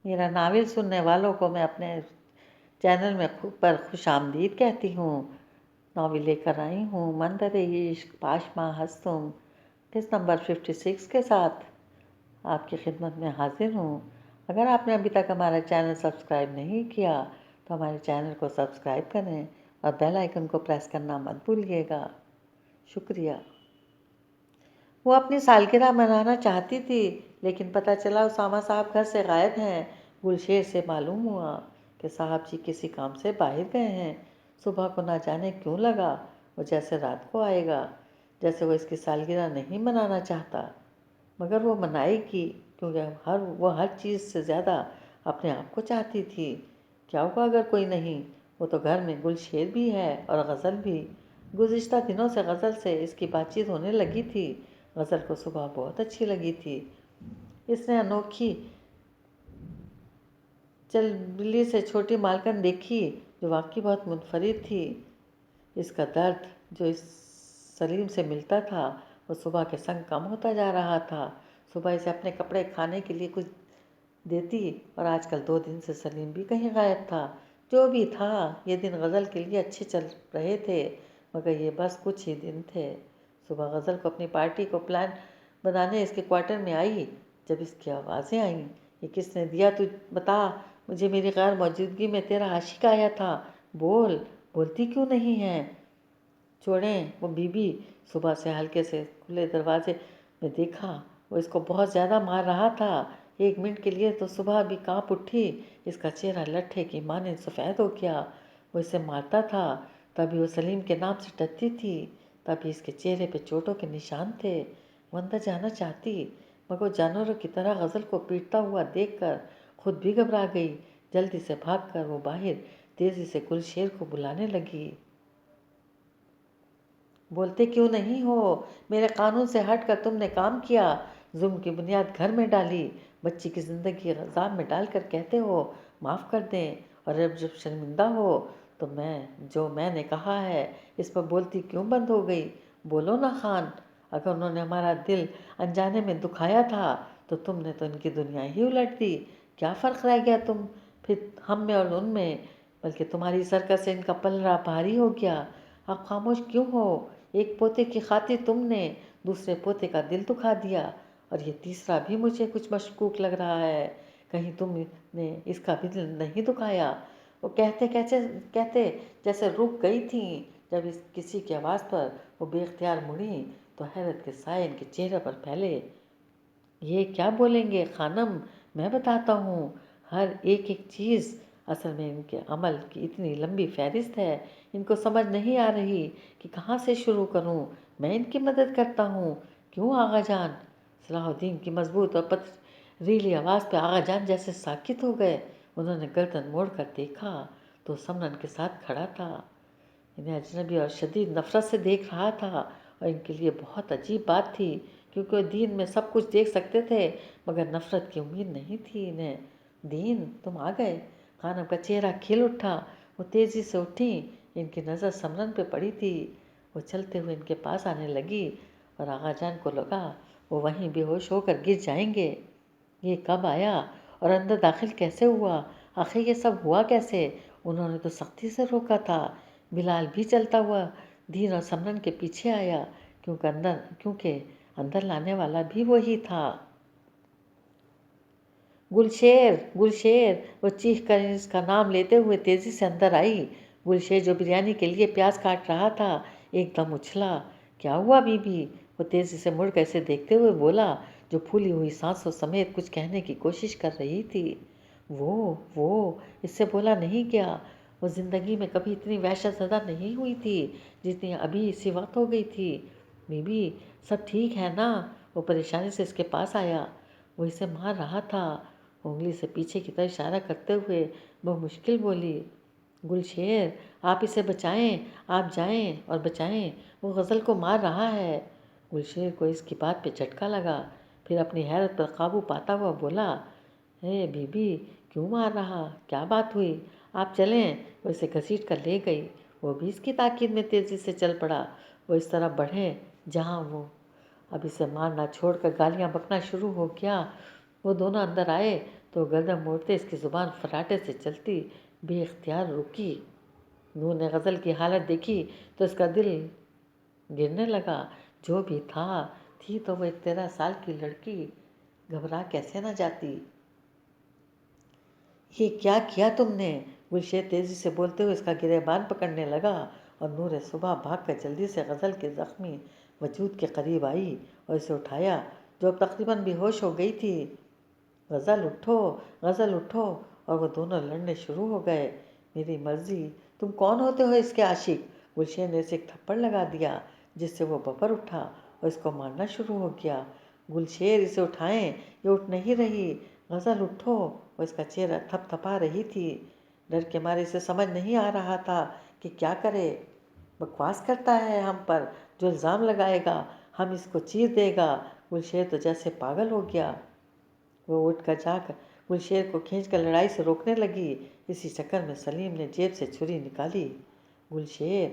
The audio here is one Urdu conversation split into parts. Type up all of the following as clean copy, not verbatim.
میرا ناول سننے والوں کو میں اپنے چینل میں خوش آمدید کہتی ہوں۔ ناول لے کر آئی ہوں منظر عشق پاشما ہستم قسط نمبر 56 کے ساتھ آپ کی خدمت میں حاضر ہوں۔ اگر آپ نے ابھی تک ہمارا چینل سبسکرائب نہیں کیا تو ہمارے چینل کو سبسکرائب کریں اور بیل آئیکن کو پریس کرنا مت بھولیے گا۔ شکریہ۔ وہ اپنی سالگرہ منانا چاہتی تھی لیکن پتہ چلا اسامہ صاحب گھر سے غائب ہیں۔ گلشیر سے معلوم ہوا کہ صاحب جی کسی کام سے باہر گئے ہیں۔ صبح کو نہ جانے کیوں لگا وہ جیسے رات کو آئے گا، جیسے وہ اس کی سالگرہ نہیں منانا چاہتا، مگر وہ منائے گی کیونکہ وہ ہر چیز سے زیادہ اپنے آپ کو چاہتی تھی۔ کیا ہوا اگر کوئی نہیں؟ وہ تو گھر میں گلشیر بھی ہے اور غزل بھی۔ گزشتہ دنوں سے غزل سے اس کی بات چیت ہونے لگی تھی۔ غزل کو صبح بہت اچھی لگی تھی۔ اس نے انوکھی چل بلی سے چھوٹی مالکن دیکھی جو واقعی بہت منفرد تھی۔ اس کا درد جو اس سلیم سے ملتا تھا وہ صبح کے سنگ کم ہوتا جا رہا تھا۔ صبح اسے اپنے کپڑے کھانے کے لیے کچھ دیتی اور آج کل 2 دن سے سلیم بھی کہیں غائب تھا۔ جو بھی تھا یہ دن غزل کے لیے اچھے چل رہے تھے مگر یہ بس کچھ ہی دن تھے۔ صبح غزل کو اپنی پارٹی کو پلان بنانے اس کے کوارٹر میں آئی۔ جب اس کی آوازیں آئیں، یہ کس نے دیا تو بتا، مجھے میری غیر موجودگی میں تیرا عاشق آیا تھا، بولتی کیوں نہیں ہے؟ چھوڑیں وہ بی بی۔ صبح سے ہلکے سے کھلے دروازے میں دیکھا وہ اس کو بہت زیادہ مار رہا تھا۔ 1 منٹ کے لیے تو صبح بھی کانپ اٹھی۔ اس کا چہرہ لٹھے کی مانند سفید ہو گیا۔ وہ اسے مارتا تھا تبھی وہ سلیم کے نام سے ڈرتی تھی، تبھی اس کے چہرے پہ چوٹوں کے نشان تھے۔ وہ اندر جانا چاہتی مگر جانوروں کی طرح غزل کو پیٹتا ہوا دیکھ کر خود بھی گھبرا گئی۔ جلدی سے بھاگ کر وہ باہر تیزی سے گلشیر کو بلانے لگی۔ بولتے کیوں نہیں ہو؟ میرے قانون سے ہٹ کر تم نے کام کیا، ظلم کی بنیاد گھر میں ڈالی، بچی کی زندگی عذاب میں ڈال کر کہتے ہو معاف کر دیں، اور جب شرمندہ ہو تو میں نے کہا ہے اس پر بولتی کیوں بند ہو گئی؟ بولو نا خان، اگر انہوں نے ہمارا دل انجانے میں دکھایا تھا تو تم نے تو ان کی دنیا ہی الٹ دی۔ کیا فرق رہ گیا تم پھر ہم میں اور ان میں؟ بلکہ تمہاری سرکت سے ان کا پلڑا بھاری ہو گیا۔ اب خاموش کیوں ہو؟ ایک پوتے کی خاطر تم نے دوسرے پوتے کا دل دکھا دیا، اور یہ تیسرا بھی مجھے کچھ مشکوک لگ رہا ہے۔ کہیں تم نے اس کا بھی دل نہیں دکھایا؟ وہ کہتے جیسے رک گئی تھیں۔ جب کسی کی آواز پر وہ بے اختیار مڑی تو حیرت کے سائے ان کے چہرے پر پھیلے۔ یہ کیا بولیں گے خانم؟ میں بتاتا ہوں ہر ایک چیز۔ اصل میں ان کے عمل کی اتنی لمبی فہرست ہے، ان کو سمجھ نہیں آ رہی کہ کہاں سے شروع کروں۔ میں ان کی مدد کرتا ہوں، کیوں آغا جان؟ صلاح الدین کی مضبوط اور پتریلی آواز پہ آغا جان جیسے ساکت ہو گئے۔ انہوں نے گردن موڑ کر دیکھا تو سمنن کے ساتھ کھڑا تھا۔ انہیں اجنبی اور شدید نفرت سے دیکھ رہا تھا، اور ان کے لیے بہت عجیب بات تھی کیونکہ وہ دین میں سب کچھ دیکھ سکتے تھے مگر نفرت کی امید نہیں تھی انہیں۔ دین تم آ گئے؟ خانم کا چہرہ کھل اٹھا۔ وہ تیزی سے اٹھیں، ان کی نظر سمرن پہ پڑی تھی۔ وہ چلتے ہوئے ان کے پاس آنے لگی اور آغا جان کو لگا وہ وہیں بے ہوش ہو کر گر جائیں گے۔ یہ کب آیا اور اندر داخل کیسے ہوا؟ آخر یہ سب ہوا کیسے؟ انہوں نے تو سختی سے روکا تھا۔ بلال بھی چلتا ہوا دین اور سمرن کے پیچھے آیا کیونکہ اندر لانے والا بھی وہی تھا۔ گلشیر، گلشیر! وہ چیخ کر اس کا نام لیتے ہوئے تیزی سے اندر آئی۔ گلشیر جو بریانی کے لیے پیاز کاٹ رہا تھا ایک دم اچھلا۔ کیا ہوا بی بی؟ وہ تیزی سے مڑ کر اسے دیکھتے ہوئے بولا جو پھولی ہوئی سانسوں سمیت کچھ کہنے کی کوشش کر رہی تھی۔ وہ اس سے بولا نہیں گیا۔ وہ زندگی میں کبھی اتنی وحشت زدہ نہیں ہوئی تھی جتنی ابھی اسی وقت ہو گئی تھی۔ بی بی سب ٹھیک ہے نا؟ وہ پریشانی سے اس کے پاس آیا۔ وہ اسے مار رہا تھا۔ انگلی سے پیچھے کی طرف اشارہ کرتے ہوئے وہ مشکل بولی، گلشیر آپ اسے بچائیں، آپ جائیں اور بچائیں، وہ غزل کو مار رہا ہے۔ گلشیر کو اس کی بات پہ جھٹکا لگا، پھر اپنی حیرت پر قابو پاتا ہوا بولا، اے بی بی کیوں مار رہا؟ کیا بات ہوئی؟ آپ چلیں۔ وہ اسے گھسیٹ کر لے گئی۔ وہ بھی اس کی تاکید میں تیزی سے چل پڑا۔ وہ اس طرح بڑھے جہاں وہ اب اسے مارنا چھوڑ کر گالیاں بکنا شروع ہو گیا۔ وہ دونوں اندر آئے تو گردن موڑتے اس کی زبان فراٹے سے چلتی بے اختیار رکی۔ نور نے غزل کی حالت دیکھی تو اس کا دل گرنے لگا۔ جو بھی تھی تو وہ ایک 13 سال کی لڑکی، گھبرا کیسے نہ جاتی۔ یہ کیا کیا تم نے؟ گلشیر تیزی سے بولتے ہوئے اس کا گریبان پکڑنے لگا اور نور صبح بھاگ کر جلدی سے غزل کے زخمی وجود کے قریب آئی اور اسے اٹھایا جو اب تقریباً بے ہوش ہو گئی تھی۔ غزل اٹھو، غزل اٹھو، اور وہ دونوں لڑنے شروع ہو گئے۔ میری مرضی، تم کون ہوتے ہو اس کے عاشق؟ گلشیر نے اسے ایک تھپڑ لگا دیا جس سے وہ ببر اٹھا اور اس کو مارنا شروع ہو گیا۔ گلشیر، اسے اٹھائیں، یہ اٹھ نہیں رہی۔ غزل اٹھو، وہ اس کا چہرہ تھپ تھپا رہی تھی۔ ڈر کے مارے اسے سمجھ نہیں آ رہا تھا کہ کیا کرے۔ بکواس کرتا ہے ہم پر، جو الزام لگائے گا ہم اس کو چیر دے گا۔ گلشیر تو جیسے پاگل ہو گیا۔ وہ اٹھ کر جا کر گلشیر کو کھینچ کر لڑائی سے روکنے لگی۔ اسی چکر میں سلیم نے جیب سے چھری نکالی۔ گلشیر،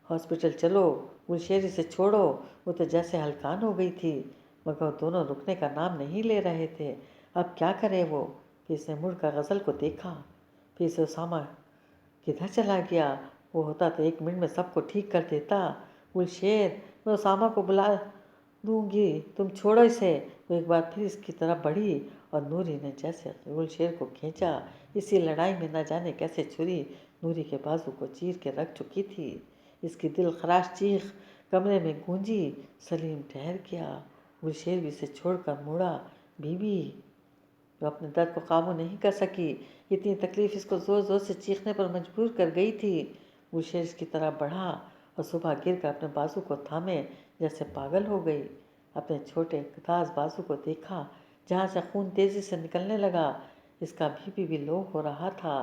ہاسپٹل چلو، گلشیر اسے چھوڑو۔ وہ تو جیسے ہلکان ہو گئی تھی، مگر وہ دونوں رکنے کا نام نہیں لے رہے تھے۔ اب کیا کرے وہ؟ پھر اس نے مڑ کر غزل کو دیکھا، پھر سے اسامہ کدھر چلا گیا؟ وہ ہوتا تو 1 منٹ میں سب کو ٹھیک کر دیتا۔ گلشیر، میں اسامہ کو بلا دوں گی، تم چھوڑو اسے۔ وہ ایک بار پھر اس کی طرف بڑھی اور نوری نے جیسے گلشیر کو کھینچا۔ اسی لڑائی میں نہ جانے کیسے چھری نوری کے بازو کو چیر کے رکھ چکی تھی۔ اس کی دل خراش چیخ کمرے میں گونجی۔ سلیم ٹھہر گیا۔ گلشیر بھی اسے چھوڑ کر موڑا۔ بیوی، وہ اپنے درد کو قابو نہیں کر سکی۔ اتنی تکلیف اس کو زور زور سے چیخنے پر مجبور کر گئی تھی۔ گلشیر اس کی طرف بڑھا اور صبح گر کر اپنے بازو کو تھامے جیسے پاگل ہو گئی۔ اپنے چھوٹے داس بازو کو دیکھا جہاں سے خون تیزی سے نکلنے لگا۔ اس کا بی پی بھی لو ہو رہا تھا۔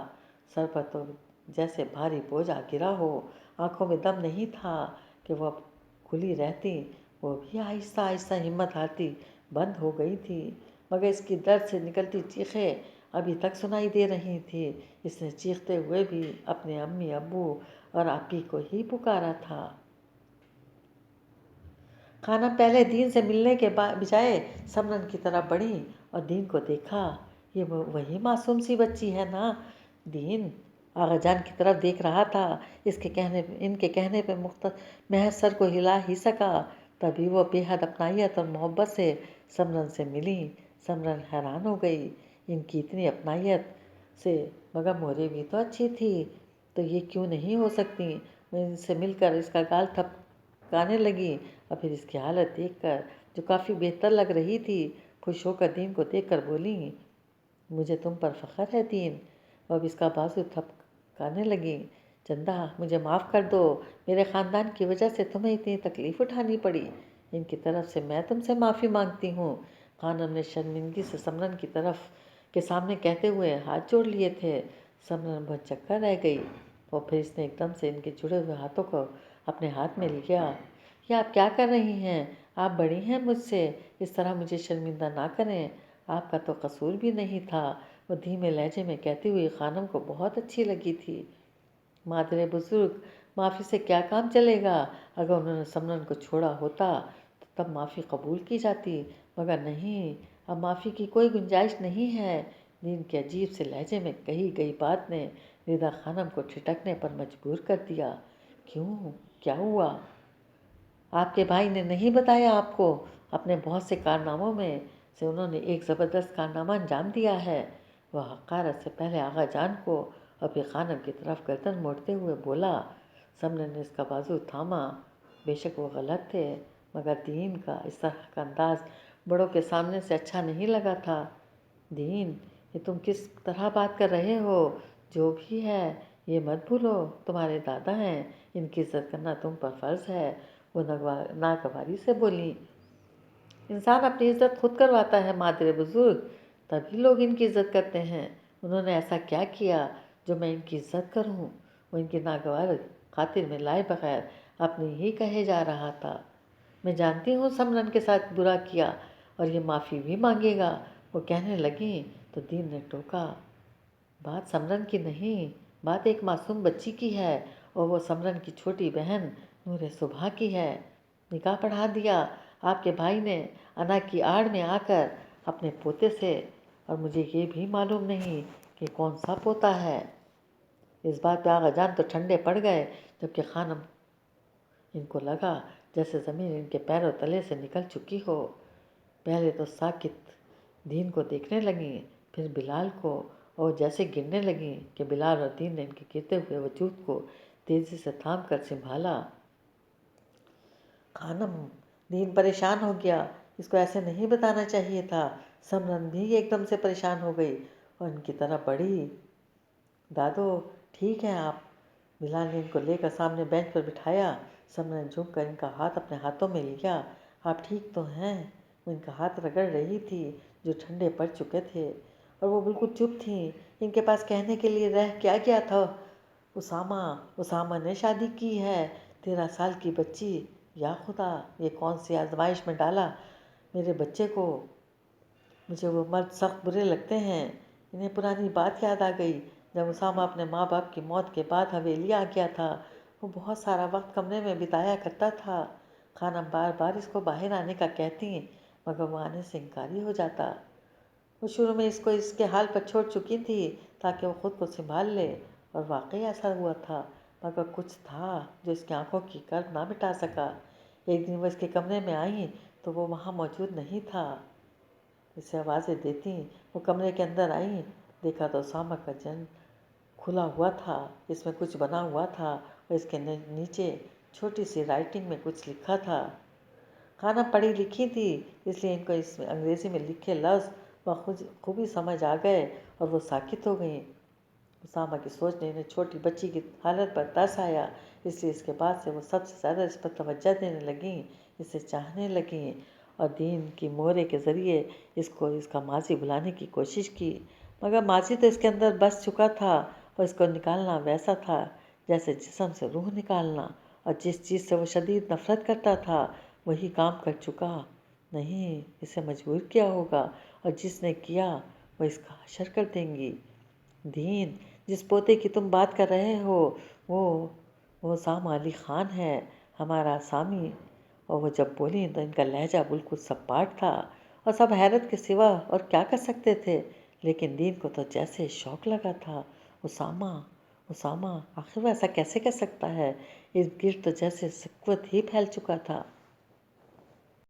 سر پر تو جیسے بھاری بوجھ آ گرا ہو۔ آنکھوں میں دم نہیں تھا کہ وہ اب کھلی رہتی، وہ بھی آہستہ آہستہ ہمت ہارتی بند ہو گئی تھی، مگر اس کی درد سے نکلتی چیخیں ابھی تک سنائی دے رہی تھی۔ اس نے چیختے ہوئے بھی اپنے امی ابو اور آپی کو ہی پکارا تھا۔ خانم پہلے دین سے ملنے کے بجائے سمرن کی طرف بڑھی اور دین کو دیکھا۔ یہ وہی معصوم سی بچی ہے نا؟ دین آغا جان کی طرف دیکھ رہا تھا۔ ان کے کہنے پہ محض سر کو ہلا ہی سکا۔ تبھی وہ بے حد اپنائیت اور محبت سے سمرن سے ملی۔ سمرن حیران ہو گئی ان کی اتنی اپنائیت سے، مگر مورے بھی تو اچھی تھی، تو یہ کیوں نہیں ہو سکتی؟ وہ ان سے مل کر اس کا گال تھپکانے لگی اور پھر اس کی حالت دیکھ کر جو کافی بہتر لگ رہی تھی، خوش ہو کر دین کو دیکھ کر بولی، مجھے تم پر فخر ہے دین۔ وہ اب اس کا بازو تھپکانے لگی۔ چندہ، مجھے معاف کر دو، میرے خاندان کی وجہ سے تمہیں اتنی تکلیف اٹھانی پڑی۔ ان کی طرف سے میں تم سے معافی مانگتی ہوں۔ خانم نے شرمندگی سے سمرن کی طرف کے سامنے کہتے ہوئے ہاتھ جوڑ لیے تھے۔ سمرن بہت چکر رہ گئی اور پھر اس نے ایک دم سے ان کے جڑے ہوئے ہاتھوں کو اپنے ہاتھ میں لیا۔ یہ آپ کیا کر رہی ہیں؟ آپ بڑی ہیں مجھ سے، اس طرح مجھے شرمندہ نہ کریں، آپ کا تو قصور بھی نہیں تھا۔ وہ دھیمے لہجے میں کہتی ہوئی خانم کو بہت اچھی لگی تھی۔ مادر بزرگ، معافی سے کیا کام چلے گا؟ اگر انہوں نے سمرن کو چھوڑا ہوتا تو تب معافی قبول کی جاتی، مگر نہیں، اب معافی کی کوئی گنجائش نہیں ہے۔ دین کے عجیب سے لہجے میں کہی گئی بات نے ردا خانم کو ٹھٹکنے پر مجبور کر دیا۔ کیوں؟ کیا ہوا؟ آپ کے بھائی نے نہیں بتایا آپ کو؟ اپنے بہت سے کارناموں میں سے انہوں نے ایک زبردست کارنامہ انجام دیا ہے۔ وہ حقارت سے پہلے آغا جان کو اور پھر خانم کی طرف گردن موڑتے ہوئے بولا۔ سمرن نے اس کا بازو تھاما۔ بے شک وہ غلط تھے، مگر دین کا اس طرح کا انداز بڑوں کے سامنے سے اچھا نہیں لگا تھا۔ دین، یہ تم کس طرح بات کر رہے ہو؟ جو بھی ہے یہ مت بھولو، تمہارے دادا ہیں، ان کی عزت کرنا تم پر فرض ہے۔ وہ ناگواری سے بولی۔ انسان اپنی عزت خود کرواتا ہے مادر بزرگ، تبھی لوگ ان کی عزت کرتے ہیں۔ انہوں نے ایسا کیا کیا جو میں ان کی عزت کروں؟ وہ ان کی ناگوار خاطر میں لائے بغیر اپنی ہی کہے جا رہا تھا۔ میں جانتی ہوں سمرن کے ساتھ برا کیا اور یہ معافی بھی مانگے گا، وہ کہنے لگیں تو دین نے ٹوکا، بات سمرن کی نہیں، بات ایک معصوم بچی کی ہے، اور وہ سمرن کی چھوٹی بہن نور صبح کی ہے۔ نکاح پڑھا دیا آپ کے بھائی نے، انا کی آڑ میں آ کر اپنے پوتے سے اور مجھے یہ بھی معلوم نہیں کہ کون سا پوتا ہے۔ اس بات پہ آغا جان تو ٹھنڈے پڑ گئے، جبکہ خانم ان کو لگا جیسے زمین ان کے پیروں تلے سے نکل چکی ہو۔ پہلے تو ساکت دین کو دیکھنے لگیں، پھر بلال کو، اور جیسے گرنے لگیں کہ بلال اور دین نے ان کے گرتے ہوئے وجود کو تیزی سے تھام کر سنبھالا۔ خانم، دین پریشان ہو گیا، اس کو ایسے نہیں بتانا چاہیے تھا۔ سمرن بھی ایک دم سے پریشان ہو گئی اور ان کی طرف بڑھی۔ دادو ٹھیک ہیں آپ؟ بلال نے ان کو لے کر سامنے بینچ پر بٹھایا۔ سمرن نے جھک کر ان کا ہاتھ اپنے ہاتھوں میں لیا۔ آپ ٹھیک تو ہیں؟ وہ ان کا ہاتھ رگڑ رہی تھی جو ٹھنڈے پڑ چکے تھے، اور وہ بالکل چپ تھیں۔ ان کے پاس کہنے کے لیے رہ کیا گیا تھا؟ اسامہ نے شادی کی ہے، 13 سال کی بچی۔ یا خدا، یہ کون سی آزمائش میں ڈالا میرے بچے کو۔ مجھے وہ مرد سخت برے لگتے ہیں۔ انہیں پرانی بات یاد آ گئی، جب اسامہ اپنے ماں باپ کی موت کے بعد حویلی آ گیا تھا۔ وہ بہت سارا وقت کمرے میں بتایا کرتا تھا۔ خانم بار بار اس کو باہر آنے کا کہتی، مگر وہ آنے سے انکاری ہو جاتا۔ وہ شروع میں اس کو اس کے حال پر چھوڑ چکی تھی تاکہ وہ خود کو سنبھال لے، اور واقعی ایسا ہوا تھا، مگر کچھ تھا جو اس کی آنکھوں کی کرب نہ مٹا سکا۔ ایک دن وہ اس کے کمرے میں آئیں تو وہ وہاں موجود نہیں تھا۔ اسے آوازیں دیتی، وہ کمرے کے اندر آئیں، دیکھا تو اسامہ کا جنرل کھلا ہوا تھا، اس میں کچھ بنا ہوا تھا، اور اس کے نیچے چھوٹی سی رائٹنگ میں کچھ لکھا تھا۔ خانم پڑھی لکھی تھی، اس لیے ان کو اس میں انگریزی میں لکھے لفظ بخوبی سمجھ آ گئے، اور وہ ساکت ہو گئیں۔ اسامہ کی سوچ نے انہیں چھوٹی بچی کی حالت پر ترس آیا، اس لیے اس کے بعد سے وہ سب سے زیادہ اس پر توجہ دینے لگیں، اسے چاہنے لگیں، اور دین کی مہرے کے ذریعے اس کا ماضی بھلانے کی کوشش کی، مگر ماضی تو اس کے اندر بس چکا تھا، اور اس کو نکالنا ویسا تھا جیسے جسم سے روح نکالنا، اور جس چیز سے وہ شدید نفرت کرتا تھا وہی کام کر چکا۔ نہیں، اسے مجبور کیا ہوگا، اور جس نے کیا وہ اس کا حشر کر دیں گی۔ دین، جس پوتے کی تم بات کر رہے ہو وہ سام علی خان ہے، ہمارا سامی۔ اور وہ جب بولی تو ان کا لہجہ بالکل سپاٹ تھا، اور سب حیرت کے سوا اور کیا کر سکتے تھے، لیکن دین کو تو جیسے شوق لگا تھا۔ اسامہ آخر وہ ایسا کیسے کر سکتا ہے؟ ارد گرد تو جیسے سکوت ہی پھیل چکا تھا۔